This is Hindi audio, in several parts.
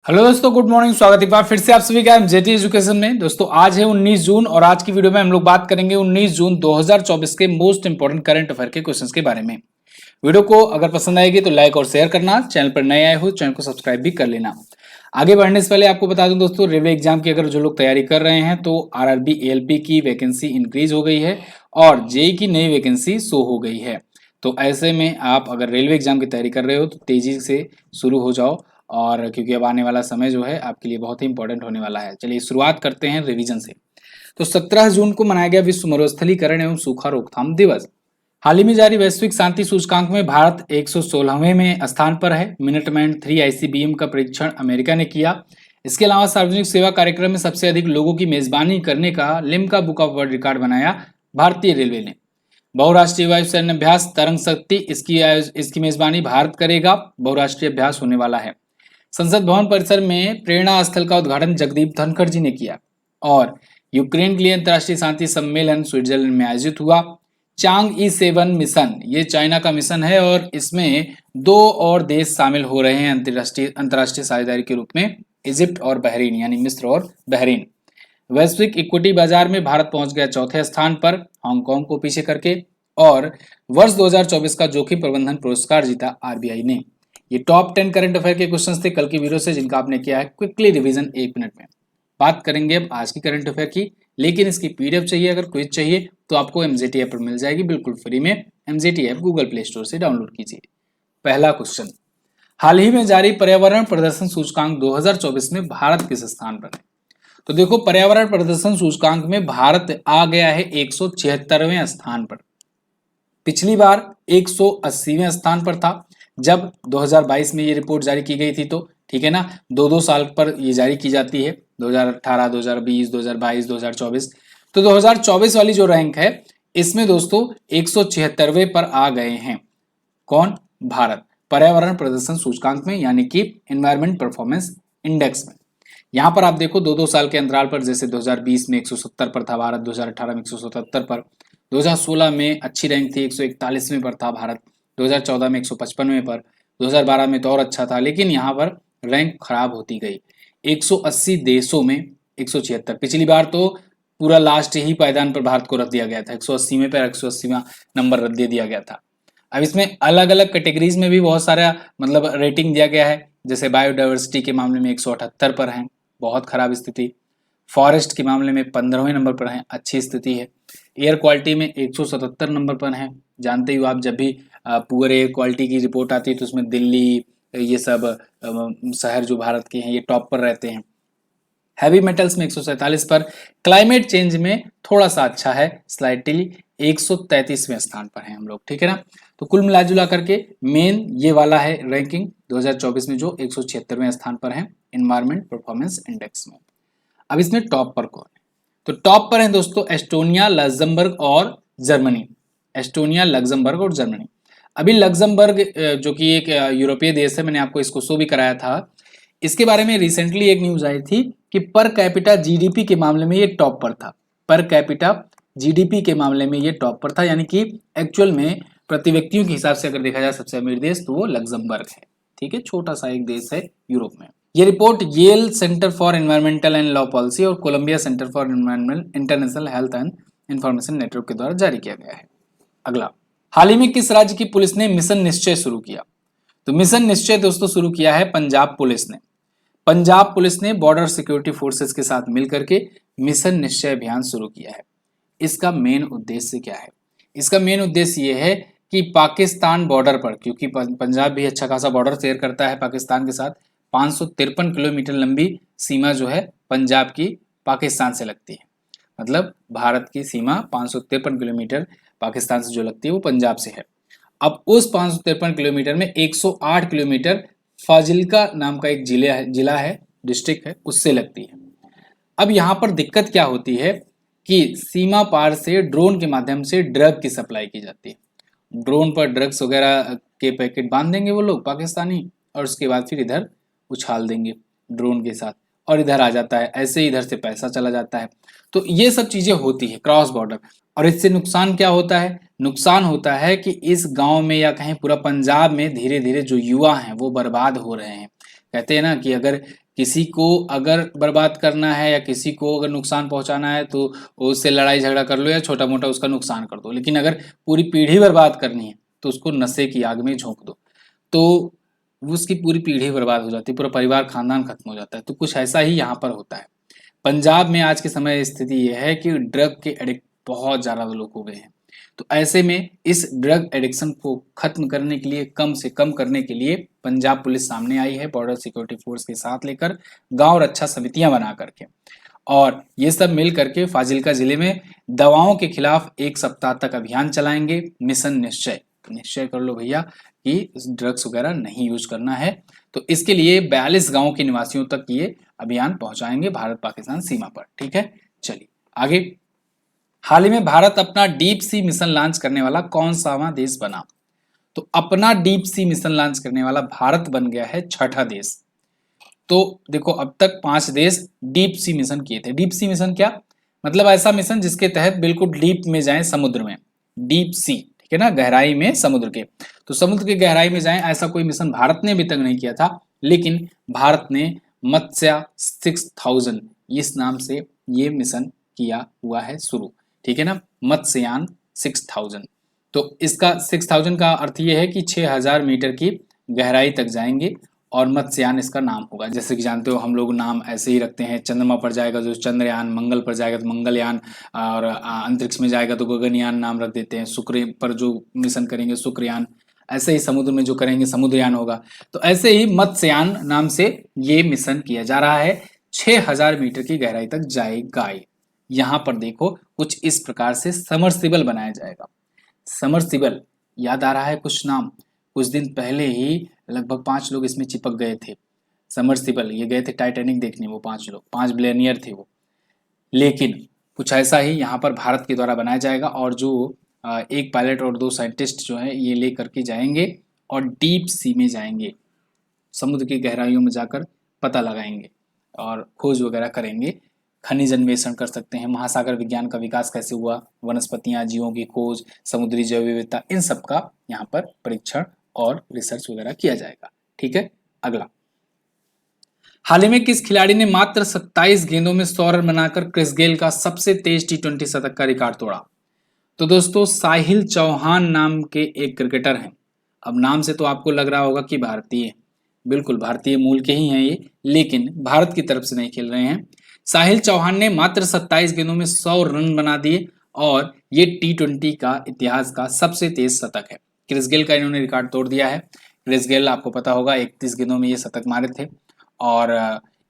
हेलो दोस्तों, गुड मॉर्निंग। स्वागत है एक बार फिर से आप सभी का एमजेटी एजुकेशन में। दोस्तों आज है 19 जून और आज की वीडियो में हम लोग बात करेंगे 19 जून 2024 के मोस्ट इंपोर्टेंट करंट अफेयर के क्वेश्चंस के बारे में। वीडियो को अगर पसंद आएगी तो लाइक और शेयर करना, चैनल पर नए आए हो चैनल को सब्सक्राइब भी कर लेना। आगे बढ़ने से पहले आपको बता दूं दोस्तों, रेलवे एग्जाम की अगर जो लोग तैयारी कर रहे हैं तो आरआरबी एएलपी की वैकेंसी इंक्रीज हो गई है और जेई की नई वैकेंसी शो हो गई है। तो ऐसे में आप अगर रेलवे एग्जाम की तैयारी कर रहे हो तो तेजी से शुरू हो जाओ, और क्योंकि अब आने वाला समय जो है आपके लिए बहुत ही इंपॉर्टेंट होने वाला है। चलिए शुरुआत करते हैं रिवीजन से। तो 17 जून को मनाया गया विश्व मरुस्थलीकरण एवं सूखा रोकथाम दिवस। हाल ही में जारी वैश्विक शांति सूचकांक में भारत 116वें में स्थान पर है। मिनटमैन 3 आईसीबीएम का परीक्षण अमेरिका ने किया। इसके अलावा सार्वजनिक सेवा कार्यक्रम में सबसे अधिक लोगों की मेजबानी करने का Limca book of world record बनाया भारतीय रेलवे ने। बहुराष्ट्रीय वायु सैन्य अभ्यास तरंग शक्ति, इसकी मेजबानी भारत करेगा। बहुराष्ट्रीय अभ्यास होने वाला है। संसद भवन परिसर में प्रेरणा स्थल का उद्घाटन जगदीप धनखड़ जी ने किया। और यूक्रेन के लिए अंतर्राष्ट्रीय शांति सम्मेलन स्विट्जरलैंड में आयोजित हुआ। चांग ई 7 मिशन, ये चाइना का मिशन है और इसमें 2 और देश शामिल हो रहे हैं अंतर्राष्ट्रीय साझेदारी के रूप में, इजिप्ट और बहरीन, यानी मिस्र और बहरीन। वैश्विक इक्विटी बाजार में भारत पहुंच गया चौथे स्थान पर, हांगकांग को पीछे करके। और वर्ष 2024 का जोखिम प्रबंधन पुरस्कार जीता आरबीआई ने। ये टॉप 10 करंट अफेयर के क्वेश्चंस थे कल की वीडियो से, जिनका आपने किया है क्विकली रिवीजन 1 मिनट में। बात करेंगे अब आज की करंट अफेयर की, लेकिन इसकी पीडीएफ चाहिए, अगर क्विज चाहिए तो आपको एमजेटी ऐप पर मिल जाएगी बिल्कुल फ्री में। MJT app Google play store से डाउनलोड कीजिए। पहला क्वेश्चन, हाल ही में जारी पर्यावरण प्रदर्शन सूचकांक 2024 में भारत किस स्थान पर है? तो देखो, पर्यावरण प्रदर्शन सूचकांक में भारत आ गया है 176वें स्थान पर। पिछली बार 180वें स्थान पर था जब 2022 में ये रिपोर्ट जारी की गई थी। तो ठीक है ना, 2-2 साल पर ये जारी की जाती है, 2018, 2020, 2022, 2024। तो 2024 वाली जो रैंक है इसमें दोस्तों 176वें पर आ गए हैं। कौन? भारत, पर्यावरण प्रदर्शन सूचकांक में, यानी कि एनवायरमेंट परफॉर्मेंस इंडेक्स में। यहां पर आप देखो 2-2 साल के अंतराल पर, जैसे 2020 में 170 पर था भारत, 2018 में 177 पर, 2016 में अच्छी रैंक थी 141वें पर था भारत, 2014 में 155वें पर, 2012 में तो और अच्छा था, लेकिन यहाँ पर रैंक खराब होती गई। 180 देशों में 176। पिछली बार तो पूरा लास्ट ही पायदान पर भारत को रख दिया गया था, 180वें पर 180वां नंबर रख दे दिया गया था। अब इसमें अलग अलग कैटेगरीज में भी बहुत सारा मतलब रेटिंग दिया गया है। जैसे बायोडाइवर्सिटी के मामले में 178 पर हैं, बहुत खराब स्थिति। फॉरेस्ट के मामले में 15वें नंबर पर हैं, अच्छी स्थिति है। एयर क्वालिटी में 177 नंबर पर हैं। जानते हो आप, जब भी पुअर एयर क्वालिटी की रिपोर्ट आती है तो उसमें दिल्ली, ये सब शहर जो भारत के हैं ये टॉप पर रहते हैं। हैवी मेटल्स में 147 पर। क्लाइमेट चेंज में थोड़ा सा अच्छा है, स्लाइटली 133वें स्थान पर हैं हम लोग, ठीक है ना। तो कुल मिला जुला करके मेन ये वाला है रैंकिंग 2024 में, जो 176वें स्थान पर है एनवायरमेंट परफॉर्मेंस इंडेक्स में। अब इसमें टॉप पर कौन है? तो टॉप पर है दोस्तों एस्टोनिया, लग्जमबर्ग और जर्मनी। एस्टोनिया, लग्जमबर्ग और जर्मनी। अभी लग्जमबर्ग जो कि एक यूरोपीय देश है, मैंने आपको इसको शो भी कराया था। इसके बारे में रिसेंटली एक न्यूज आई थी कि पर कैपिटा जीडीपी के मामले में ये टॉप पर था। पर कैपिटा जीडीपी के मामले में ये टॉप पर था, यानी कि एक्चुअल में प्रति व्यक्तियों के हिसाब से अगर देखा जाए सबसे अमीर देश तो वो लग्जमबर्ग है। ठीक है, छोटा सा एक देश है यूरोप में। ये report Yale centre for environmental and law policy और Columbia centre for environment international health and information network के द्वारा जारी किया गया है। अगला, हाल ही में किस राज्य की पुलिस ने मिशन निश्चय शुरू किया? तो मिशन निश्चय दोस्तों शुरू किया है पंजाब पुलिस ने। पंजाब पुलिस ने बॉर्डर सिक्योरिटी फोर्सेस के साथ मिलकर के मिशन निश्चय अभियान शुरू किया है। इसका मेन उद्देश्य क्या है? इसका मेन उद्देश्य यह है कि पाकिस्तान बॉर्डर पर, क्योंकि पंजाब भी अच्छा खासा बॉर्डर शेयर करता है पाकिस्तान के साथ, 553 किलोमीटर लंबी सीमा जो है पंजाब की पाकिस्तान से लगती है। मतलब भारत की सीमा 553 किलोमीटर पाकिस्तान से जो लगती है वो पंजाब से है। अब उस 553 किलोमीटर में 108 किलोमीटर फाजिल्का नाम का एक जिला है, डिस्ट्रिक्ट है, उससे लगती है। अब यहाँ पर दिक्कत क्या होती है कि सीमा पार से ड्रोन के माध्यम से ड्रग की सप्लाई की जाती है। ड्रोन पर ड्रग्स वगैरह के पैकेट बांध देंगे वो लोग पाकिस्तानी, और उसके बाद फिर इधर उछाल देंगे ड्रोन के साथ, और इधर आ जाता है, ऐसे इधर से पैसा चला जाता है। तो ये सब चीजें होती है क्रॉस बॉर्डर। और इससे नुकसान क्या होता है? नुकसान होता है कि इस गांव में या कहीं पूरा पंजाब में धीरे धीरे जो युवा हैं वो बर्बाद हो रहे हैं। कहते हैं ना कि अगर किसी को अगर बर्बाद करना है या किसी को अगर नुकसान पहुंचाना है तो उससे लड़ाई झगड़ा कर लो या छोटा मोटा उसका नुकसान कर दो, लेकिन अगर पूरी पीढ़ी बर्बाद करनी है तो उसको नशे की आग में झोंक दो, तो वो उसकी पूरी पीढ़ी बर्बाद हो जाती है, पूरा परिवार खानदान खत्म हो जाता है। तो कुछ ऐसा ही यहाँ पर होता है। पंजाब में आज के समय स्थिति यह है कि ड्रग के एडिक्ट बहुत ज़्यादा लोग हो गए हैं। तो ऐसे में इस ड्रग एडिक्शन को खत्म करने के लिए, कम से कम करने के लिए पंजाब पुलिस सामने आई है बॉर्डर सिक्योरिटी फोर्स के साथ लेकर, गांव रक्षा समितियां बना करके, और ये सब मिल करके फाजिल्का जिले में दवाओं के खिलाफ 1 सप्ताह तक अभियान चलाएंगे। मिशन निश्चय, निश्चय कर लो भैया कि ड्रग्स वगैरह नहीं यूज करना है। तो इसके लिए 42 गांव के निवासियों तक ये अभियान पहुंचाएंगे भारत पाकिस्तान सीमा पर। ठीक है, चलिए आगे। हाल ही में भारत अपना डीप सी मिशन लॉन्च करने वाला कौन सावा देश बना? तो अपना डीप सी मिशन लॉन्च करने वाला भारत बन गया है 6ठा देश। तो देखो, अब तक 5 देश डीप सी मिशन किए थे। डीप सी मिशन क्या मतलब? ऐसा मिशन जिसके तहत बिल्कुल डीप में जाएं, समुद्र में, डीप सी, ठीक है ना, गहराई में समुद्र के। तो समुद्र की गहराई में जाएं, ऐसा कोई मिशन भारत ने अभी तक नहीं किया था, लेकिन भारत ने मत्स्य 6000 इस नाम से ये मिशन किया हुआ है शुरू, ठीक है ना, मत्स्ययान 6000। तो इसका 6000 का अर्थ ये है कि 6000 मीटर की गहराई तक जाएंगे और मत्स्ययान इसका नाम होगा। जैसे कि जानते हो हम लोग नाम ऐसे ही रखते हैं, चंद्रमा पर जाएगा तो चंद्रयान, मंगल पर जाएगा तो मंगलयान, और अंतरिक्ष में जाएगा तो गगनयान नाम रख देते हैं, शुक्र पर जो मिशन करेंगे शुक्रयान, ऐसे ही समुद्र में जो करेंगे समुद्रयान होगा। तो ऐसे ही मत्स्ययान नाम से ये मिशन किया जा रहा है, 6000 मीटर की गहराई तक जाएगा। यहाँ पर देखो कुछ इस प्रकार से समरसिबल बनाया जाएगा। समरसिबल याद आ रहा है कुछ नाम? कुछ दिन पहले ही लगभग 5 लोग इसमें चिपक गए थे। समरसिबल, ये गए थे टाइटैनिक देखने, वो 5 लोग, 5 बिलियनियर थे वो। लेकिन कुछ ऐसा ही यहाँ पर भारत के द्वारा बनाया जाएगा, और जो एक पायलट और 2 साइंटिस्ट जो है ये ले करके जाएंगे और डीप सी में जाएंगे, समुद्र की गहराइयों में जाकर पता लगाएंगे और खोज वगैरह करेंगे। खनिज अन्वेषण कर सकते हैं, महासागर विज्ञान का विकास कैसे हुआ, वनस्पतियां, जीवों की खोज, समुद्री जैव विविधता, इन सब का यहाँ पर परीक्षण और रिसर्च वगैरह किया जाएगा। ठीक है, अगला। हाल ही में किस खिलाड़ी ने मात्र 27 गेंदों में 100 रन बनाकर क्रिस गेल का सबसे तेज T20 शतक का रिकॉर्ड तोड़ा? तो दोस्तों साहिल चौहान नाम के एक क्रिकेटर हैं। अब नाम से तो आपको लग रहा होगा कि भारतीय, बिल्कुल भारतीय मूल के ही हैं ये, लेकिन भारत की तरफ से नहीं खेल रहे हैं। साहिल चौहान ने मात्र 27 गेंदों में 100 रन बना दिए और ये T20 का इतिहास का सबसे तेज शतक है। क्रिस गेल का इन्होंने रिकॉर्ड तोड़ दिया है। क्रिस गेल आपको पता होगा 31 गेंदों में ये शतक मारे थे और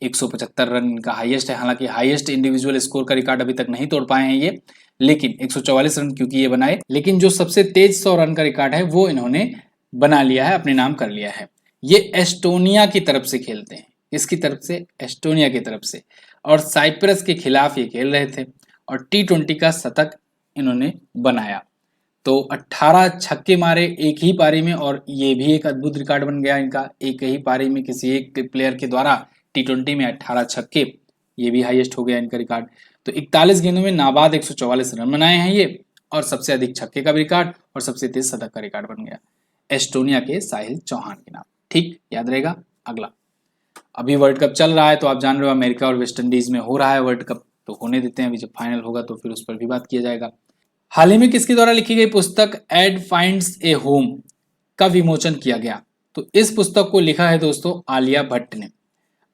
175 रन इनका हाईएस्ट है। हालांकि हाईएस्ट इंडिविजुअल स्कोर का रिकॉर्ड अभी तक नहीं तोड़ पाए हैं ये, लेकिन 144 रन क्योंकि ये बनाए, लेकिन जो सबसे तेज 100 रन का रिकॉर्ड है वो इन्होंने बना लिया है, अपने नाम कर लिया है। ये एस्टोनिया की तरफ से खेलते हैं। इसकी तरफ से? एस्टोनिया की तरफ से, और साइप्रस के खिलाफ ये खेल रहे थे और T20 का शतक इन्होंने बनाया। तो 18 छक्के मारे एक ही पारी में, और ये भी एक अद्भुत रिकॉर्ड बन गया इनका, एक ही पारी में किसी एक प्लेयर के द्वारा T20 में 18 छक्के, ये भी हाईएस्ट हो गया इनका रिकॉर्ड। तो 41 गेंदों में नाबाद 144 रन बनाए हैं ये, और सबसे अधिक छक्के का भी रिकॉर्ड और सबसे तेज शतक का रिकॉर्ड बन गया एस्टोनिया के साहिल चौहान के नाम। ठीक, याद रहेगा। अगला, अभी वर्ल्ड कप चल रहा है तो आप जान रहे हो अमेरिका और वेस्ट इंडीज में हो रहा है वर्ल्ड कप, तो होने देते हैं, अभी जब फाइनल होगा तो फिर उस पर भी बात किया जाएगा। हाल ही में किसके द्वारा लिखी गई पुस्तक एड फाइंड्स ए होम का विमोचन किया गया? तो इस पुस्तक को लिखा है दोस्तों आलिया भट्ट ने।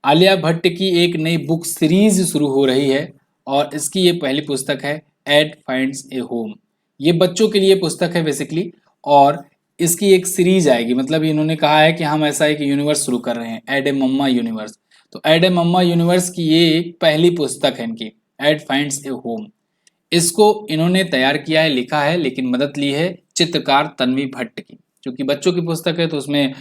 आलिया भट्ट की एक नई बुक सीरीज शुरू हो रही है और इसकी ये पहली पुस्तक है एड फाइंड्स ए होम। ये बच्चों के लिए पुस्तक है बेसिकली, और इसकी एक सीरीज आएगी। मतलब इन्होंने कहा है कि हम ऐसा एक यूनिवर्स शुरू कर रहे हैं, एड ए मम्मा यूनिवर्स। तो एड ए मम्मा यूनिवर्स की ये एक पहली पुस्तक है इनकी, एड फाइंड्स ए होम। इसको इन्होंने तैयार किया है, लिखा है, लेकिन मदद ली है चित्रकार तन्वी भट्ट की। क्योंकि बच्चों की पुस्तक है तो उसमें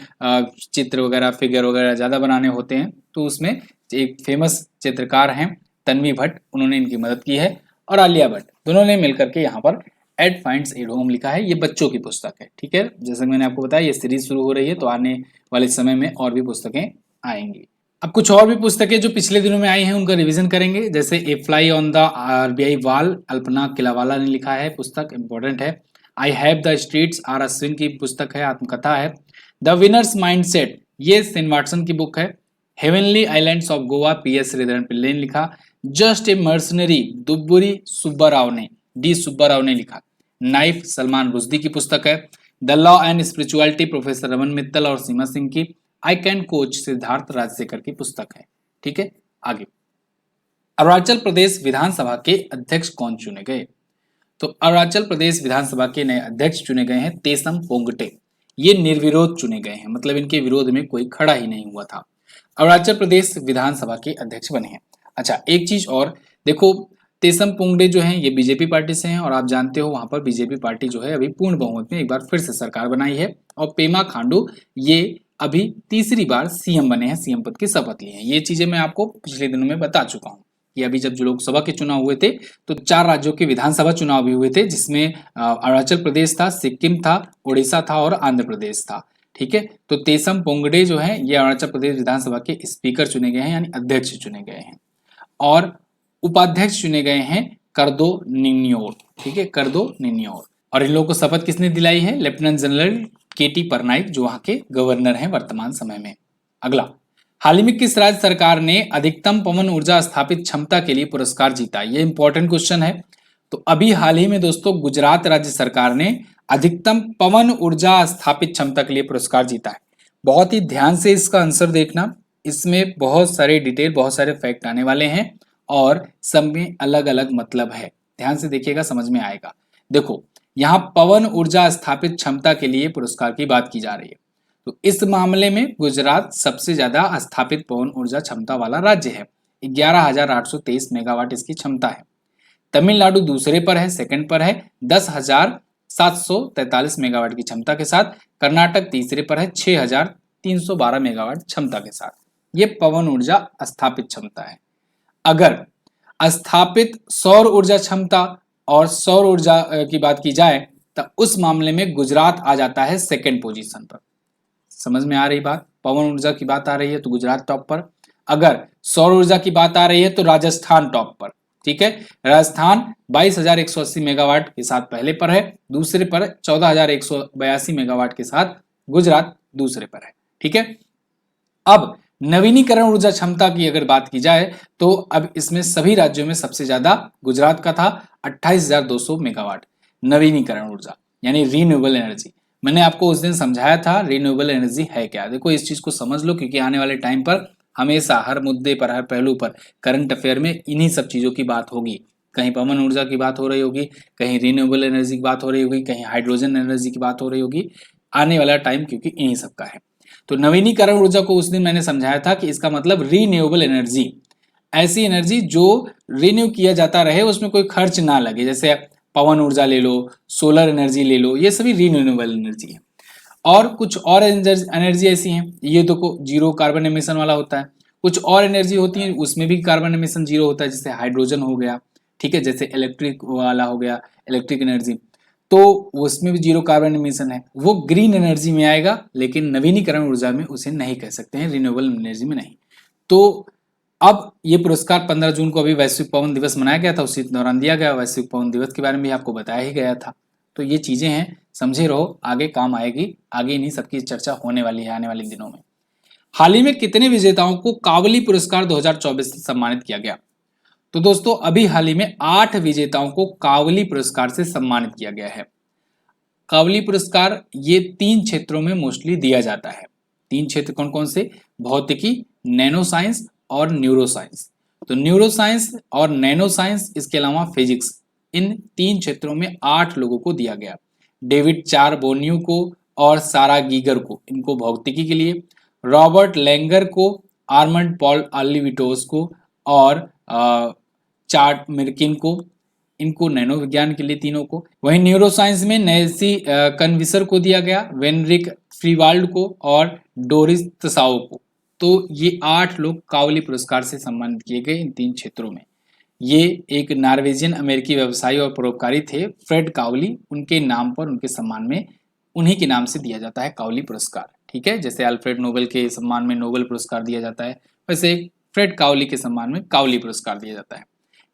चित्र वगैरह, फिगर वगैरह ज़्यादा बनाने होते हैं, तो उसमें एक फेमस चित्रकार हैं तन्वी भट्ट, उन्होंने इनकी मदद की है, और आलिया भट्ट, दोनों ने मिलकर के यहाँ पर एड फाइंड्स ए होम लिखा है। ये बच्चों की पुस्तक है। ठीक है, जैसे मैंने आपको बताया ये सीरीज शुरू हो रही है, तो आने वाले समय में और भी पुस्तकें आएंगी। अब कुछ और भी पुस्तकें जो पिछले दिनों में आई हैं उनका रिवीजन करेंगे। जैसे a fly on the RBI wall, Alpana Killawala ने लिखा है, पुस्तक इंपॉर्टेंट है। I have the streets, R Ashwin की पुस्तक है, आत्मकथा है। द विनर्स माइंडसेट, ये सेन वाटसन की बुक है। Heavenly islands of Goa PS Sreedharan Pillai ने लिखा। Just a mercenary Duvvuri Subbarao ने डी सुब्बाराव ने लिखा। नाइफ सलमान रुश्दी की पुस्तक है। The law and spirituality professor Raman Mittal और सीमा सिंह की। I can coach Siddharth Rajshekhar की पुस्तक है। ठीक है, आगे अरुणाचल प्रदेश विधानसभा के अध्यक्ष कौन चुने गए? तो अरुणाचल प्रदेश विधानसभा के नए अध्यक्ष चुने गए हैं तेसम पोंगटे। ये निर्विरोध चुने गए हैं, मतलब इनके विरोध में कोई खड़ा ही नहीं हुआ था। अरुणाचल प्रदेश विधानसभा के अध्यक्ष बने हैं। अच्छा, एक चीज और देखो, तेसम पोंगडे जो हैं ये बीजेपी पार्टी से हैं और आप जानते हो वहां पर बीजेपी पार्टी जो है अभी पूर्ण बहुमत में एक बार फिर से सरकार बनाई है और पेमा खांडू ये अभी तीसरी बार सीएम बने हैं, सीएम पद की शपथ ली है। ये चीजें मैं आपको पिछले दिनों में बता चुका हूँ कि अभी जब जो लोकसभा के चुनाव हुए थे तो 4 राज्यों के विधानसभा चुनाव भी हुए थे, जिसमें अरुणाचल प्रदेश था, सिक्किम था, उड़ीसा था और आंध्र प्रदेश था। ठीक है, तो तेसम पोंगडे जो है ये अरुणाचल प्रदेश विधानसभा के स्पीकर चुने गए हैं, यानी अध्यक्ष चुने गए हैं और उपाध्यक्ष चुने गए हैं करदो निन्योर। ठीक है, करदो निन्योर। और इन लोगों को शपथ किसने दिलाई है? लेफ्टिनेंट जनरल केटी परनाइक जो वहां के गवर्नर हैं वर्तमान समय में। अगला, हाल ही में किस राज्य सरकार ने अधिकतम पवन ऊर्जा स्थापित क्षमता के लिए पुरस्कार जीता? ये इंपॉर्टेंट क्वेश्चन है। तो अभी हाल ही में दोस्तों गुजरात राज्य सरकार ने अधिकतम पवन ऊर्जा स्थापित क्षमता के लिए पुरस्कार जीता है। बहुत ही ध्यान से इसका आंसर देखना, इसमें बहुत सारे डिटेल, बहुत सारे फैक्ट आने वाले हैं और सब में अलग अलग मतलब है। ध्यान से देखिएगा, समझ में आएगा। देखो, यहाँ पवन ऊर्जा स्थापित क्षमता के लिए पुरस्कार की बात की जा रही है, तो इस मामले में गुजरात सबसे ज्यादा स्थापित पवन ऊर्जा क्षमता वाला राज्य है। 11,823 मेगावाट इसकी क्षमता है। तमिलनाडु दूसरे पर है, सेकंड पर है 10,743 मेगावाट की क्षमता के साथ। कर्नाटक तीसरे पर है 6,312 मेगावाट क्षमता के साथ। ये पवन ऊर्जा स्थापित क्षमता है। अगर स्थापित सौर ऊर्जा क्षमता और सौर ऊर्जा की बात की जाए तो उस मामले में गुजरात आ जाता है सेकंड पोजीशन पर। समझ में आ रही बात? पवन ऊर्जा की बात आ रही है तो गुजरात टॉप पर, अगर सौर ऊर्जा की बात आ रही है तो राजस्थान टॉप पर। ठीक है, राजस्थान 22,180 मेगावाट के साथ पहले पर है, दूसरे पर 14,182 मेगावाट के साथ गुजरात दूसरे पर है। ठीक है, अब नवीनीकरण ऊर्जा क्षमता की अगर बात की जाए तो अब इसमें सभी राज्यों में सबसे ज्यादा गुजरात का था 28,200 मेगावाट नवीनीकरण ऊर्जा, यानी रीन्यूएबल एनर्जी। मैंने आपको उस दिन समझाया था रीन्यूएबल एनर्जी है क्या। देखो, इस चीज को समझ लो क्योंकि आने वाले टाइम पर हमेशा हर मुद्दे पर, हर पहलू पर, करंट अफेयर में इन्हीं सब चीजों की बात होगी। कहीं पवन ऊर्जा की बात हो रही होगी, कहीं रीन्यूएबल एनर्जी की बात हो रही होगी, कहीं हाइड्रोजन एनर्जी की बात हो रही होगी। आने वाला टाइम क्योंकि इन्हीं सब का है। तो नवीनीकरण ऊर्जा को उस दिन मैंने समझाया था कि इसका मतलब रीन्यूएबल एनर्जी, ऐसी एनर्जी जो रिन्यू किया जाता रहे, उसमें कोई खर्च ना लगे। जैसे पवन ऊर्जा ले लो, सोलर एनर्जी ले लो, ये सभी रीन्यूएबल एनर्जी है। और कुछ और एनर्जी ऐसी हैं, ये तो जीरो कार्बन एमिशन वाला होता है। कुछ और एनर्जी होती है उसमें भी कार्बन एमिशन जीरो होता है, जैसे हाइड्रोजन हो गया। ठीक है, जैसे इलेक्ट्रिक वाला हो गया, इलेक्ट्रिक एनर्जी, तो उसमें भी जीरो कार्बन एमिशन है, वो ग्रीन एनर्जी में आएगा, लेकिन नवीनीकरण ऊर्जा में उसे नहीं कह सकते हैं, रिन्यूएबल एनर्जी में नहीं। तो अब ये पुरस्कार 15 जून को अभी वैश्विक पवन दिवस मनाया गया था, उसी दौरान दिया गया। वैश्विक पवन दिवस के बारे में भी आपको बताया ही गया था। तो ये चीजें हैं, समझे रहो, आगे काम आएगी, आगे इन्हीं सबकी चर्चा होने वाली है आने वाले दिनों में। हाल ही में कितने विजेताओं को कावली पुरस्कार 2024 से सम्मानित किया गया? तो दोस्तों अभी हाल ही में 8 विजेताओं को कावली पुरस्कार से सम्मानित किया गया है। कावली पुरस्कार ये 3 क्षेत्रों में मोस्टली दिया जाता है। 3 क्षेत्र कौन कौन से? भौतिकी, नैनो साइंस और न्यूरो साइंस। तो न्यूरो साइंस और नैनो साइंस, इसके अलावा फिजिक्स, इन 3 क्षेत्रों में 8 लोगों को दिया गया। डेविड चार बोन्यू को और सारा गीगर को, इनको भौतिकी के लिए, रॉबर्ट लैंगर को, आर्मंड पॉल ऑलिविटोस को और चार्ट मिर्किन को, इनको नैनो विज्ञान के लिए तीनों को। वहीं न्यूरो साइंस में नैन्सी कन्विसर को दिया गया, वेनरिक फ्रीवाल्ड को और डोरिस तसाओ को। तो ये 8 लोग कावली पुरस्कार से सम्मानित किए गए इन 3 क्षेत्रों में। ये एक नॉर्वेजियन अमेरिकी व्यवसायी और परोपकारी थे, फ्रेड कावली, उनके नाम पर, उनके सम्मान में, उन्हीं के नाम से दिया जाता है कावली पुरस्कार। ठीक है, जैसे अल्फ्रेड नोबेल के सम्मान में नोबेल पुरस्कार दिया जाता है, वैसे फ्रेड कावली के सम्मान में कावली पुरस्कार दिया जाता है।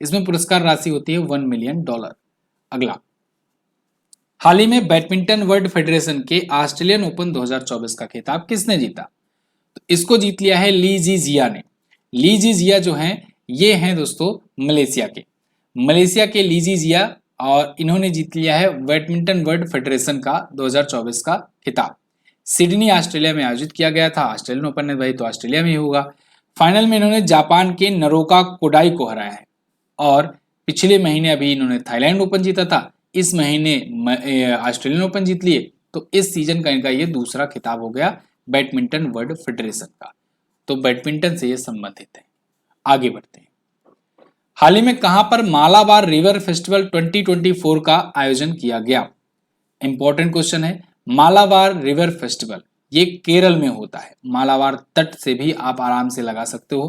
इसमें पुरस्कार राशि होती है $1 मिलियन। अगला, हाल ही में बैडमिंटन वर्ल्ड फेडरेशन के ऑस्ट्रेलियन ओपन 2024 का खिताब किसने जीता? तो इसको जीत लिया है ली जी जिया ने। ली जी जिया जो हैं ये हैं दोस्तों मलेशिया के, मलेशिया के ली जी जिया, और इन्होंने जीत लिया है बैडमिंटन वर्ल्ड फेडरेशन का 2024 का खिताब। सिडनी ऑस्ट्रेलिया में आयोजित किया गया था, ऑस्ट्रेलियन ओपन है भाई तो ऑस्ट्रेलिया में ही होगा। फाइनल में इन्होंने जापान के नरोका कोडाई को हराया है, और पिछले महीने अभी इन्होंने थाईलैंड ओपन जीता था, इस महीने ऑस्ट्रेलियन ओपन जीत लिए, तो इस सीजन का इनका ये दूसरा खिताब हो गया बैडमिंटन वर्ल्ड फेडरेशन का। तो बैडमिंटन से ये संबंधित है। आगे बढ़ते हैं। हाल ही में कहां पर मालाबार रिवर फेस्टिवल 2024 का आयोजन किया गया? इंपॉर्टेंट क्वेश्चन है। मालाबार रिवर फेस्टिवल ये केरल में होता है, मालाबार तट से भी आप आराम से लगा सकते हो।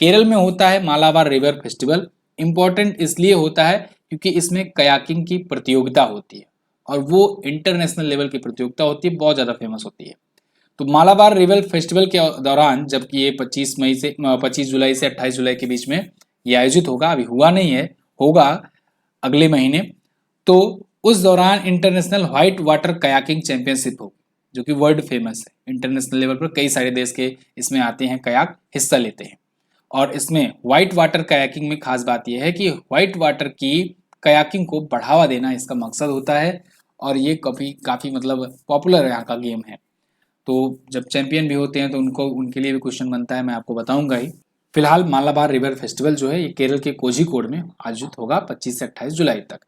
केरल में होता है मालाबार रिवर फेस्टिवल। इंपॉर्टेंट इसलिए होता है क्योंकि इसमें कयाकिंग की प्रतियोगिता होती है, और वो इंटरनेशनल लेवल की प्रतियोगिता होती है, बहुत ज़्यादा फेमस होती है। तो मालाबार रिवर फेस्टिवल के दौरान, जबकि ये 25 जुलाई से 28 जुलाई के बीच में ये आयोजित होगा, अभी हुआ नहीं है, होगा अगले महीने, तो उस दौरान international white water kayaking championship होगी, जो कि वर्ल्ड फेमस है। इंटरनेशनल लेवल पर कई सारे देश के इसमें आते हैं, कयाक हिस्सा लेते हैं। और इसमें व्हाइट वाटर कयाकिंग में खास बात यह है कि व्हाइट वाटर की कयाकिंग को बढ़ावा देना इसका मकसद होता है, और ये काफ़ी मतलब पॉपुलर यहाँ का गेम है। तो जब चैंपियन भी होते हैं तो उनके लिए भी क्वेश्चन बनता है, मैं आपको बताऊंगा ही। फिलहाल मालाबार रिवर फेस्टिवल जो है ये केरल के कोझिकोड में आयोजित होगा 25 से 28 जुलाई तक।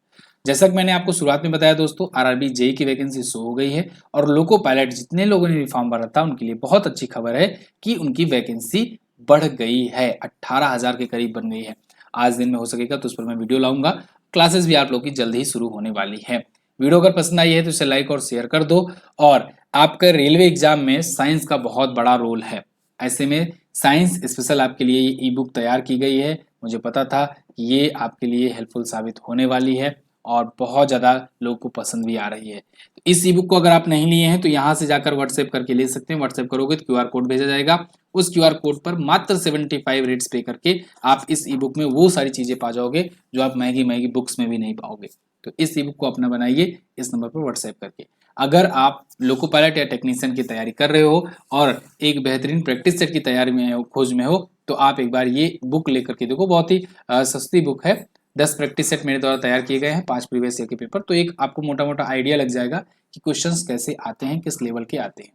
जैसा कि मैंने आपको शुरुआत में बताया दोस्तों, आरआरबी जेई की वैकेंसी शो हो गई है, और लोको पायलट जितने लोगों ने भी फॉर्म भरा था उनके लिए बहुत अच्छी खबर है कि उनकी वैकेंसी बढ़ गई है, 18,000 के करीब बन गई है। आज दिन में हो सकेगा तो उस पर मैं वीडियो लाऊंगा। क्लासेस भी आप लोग की जल्द ही शुरू होने वाली है। वीडियो अगर पसंद आई है तो इसे लाइक और शेयर कर दो। और आपका रेलवे एग्जाम में साइंस का बहुत बड़ा रोल है, ऐसे में साइंस स्पेशल आपके लिए ये ई बुक तैयार की गई है। मुझे पता था कि ये आपके लिए हेल्पफुल साबित होने वाली है, और बहुत ज़्यादा लोगों को पसंद भी आ रही है। तो इस ई बुक को अगर आप नहीं लिए हैं तो यहाँ से जाकर व्हाट्सएप करके ले सकते हैं। व्हाट्सएप करोगे तो क्यूआर कोड भेजा जाएगा, उस क्यूआर कोड पर मात्र 75 रेट्स पे करके आप इस ई बुक में वो सारी चीज़ें पा जाओगे जो आप महंगी महंगी बुक्स में भी नहीं पाओगे। तो इस ई बुक को अपना बनाइए इस नंबर पर व्हाट्सएप करके। अगर आप लोको पायलट या टेक्नीशियन की तैयारी कर रहे हो और एक बेहतरीन प्रैक्टिस सेट की तैयारी में हो, खोज में हो, तो आप एक बार ये बुक लेकर के देखो। बहुत ही सस्ती बुक है, 10 प्रैक्टिस सेट मेरे द्वारा तैयार किए गए हैं, 5 प्रीवियस ईयर के पेपर। तो एक आपको मोटा मोटा आइडिया लग जाएगा कि क्वेश्चंस कैसे आते हैं, किस लेवल के आते हैं।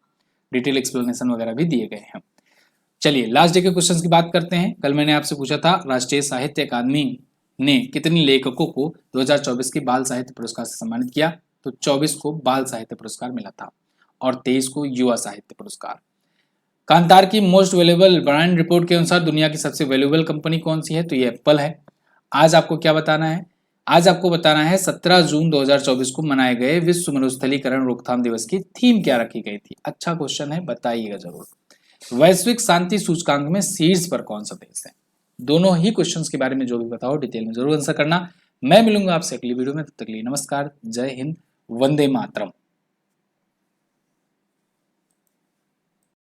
डिटेल एक्सप्लेनेशन वगैरह भी दिए गए हैं। चलिए लास्ट डे के क्वेश्चंस की बात करते हैं। कल मैंने आपसे पूछा था राष्ट्रीय साहित्य अकादमी ने कितने लेखकों को 2024 के बाल साहित्य पुरस्कार से सम्मानित किया? तो 24 को बाल साहित्य पुरस्कार मिला था, और 23 को युवा साहित्य पुरस्कार। कांतार की मोस्ट वैल्यूएबल ब्रांड रिपोर्ट के अनुसार दुनिया की सबसे वैल्यूएबल कंपनी कौन सी है? तो ये एप्पल है। आज आपको क्या बताना है? आज आपको बताना है 17 जून 2024 को मनाए गए विश्व मरुस्थलीकरण रोकथाम दिवस की थीम क्या रखी गई थी? अच्छा क्वेश्चन है, बताइएगा जरूर। वैश्विक शांति सूचकांक में शीर्ष पर कौन सा देश है? दोनों ही क्वेश्चंस के बारे में जो भी पता हो डिटेल में जरूर आंसर करना। मैं मिलूंगा आपसे अगली वीडियो में, तब तक के लिए नमस्कार, जय हिंद, वंदे मातरम।